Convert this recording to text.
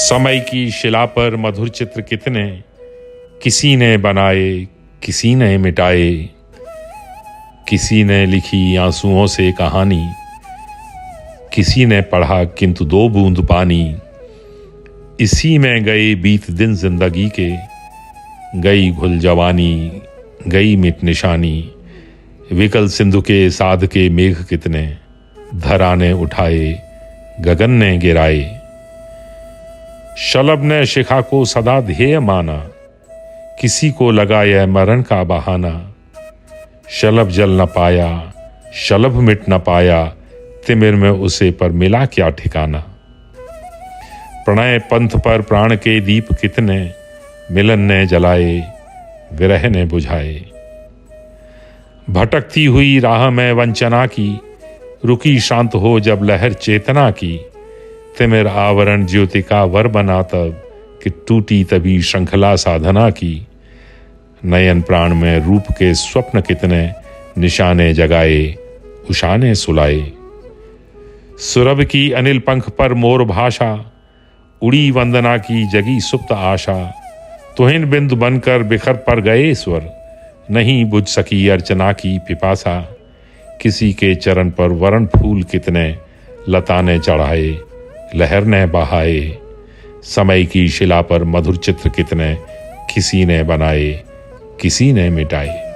समय की शिला पर मधुर चित्र कितने किसी ने बनाए, किसी ने मिटाए। किसी ने लिखी आंसुओं से कहानी, किसी ने पढ़ा किंतु दो बूंद पानी। इसी में गए बीत दिन जिंदगी के, गई घुल जवानी, गई मिट निशानी। विकल सिंधु के साध के मेघ कितने, धरा ने उठाए, गगन ने गिराए। शलभ ने शिखा को सदा ध्येय माना, किसी को लगा यह मरण का बहाना। शलभ जल न पाया, शलभ मिट न पाया, तिमिर में उसे पर मिला क्या ठिकाना। प्रणय पंथ पर प्राण के दीप कितने, मिलन ने जलाए, विरह ने बुझाए। भटकती हुई राह में वंचना की, रुकी शांत हो जब लहर चेतना की। तिमिर आवरण ज्योति का वर बना तब, कि टूटी तभी श्रृंखला साधना की। नयन प्राण में रूप के स्वप्न कितने, निशाने जगाए, उषाने सुलाए। सुरभ की अनिल पंख पर मोर भाषा, उड़ी वंदना की जगी सुप्त आशा। तुहिन बिंदु बनकर बिखर पर गए स्वर, नहीं बुझ सकी अर्चना की पिपासा। किसी के चरण पर वरण फूल कितने, लता ने चढ़ाए, लहर ने बहाए। समय की शिला पर मधुर चित्र कितने, किसी ने बनाए, किसी ने मिटाए।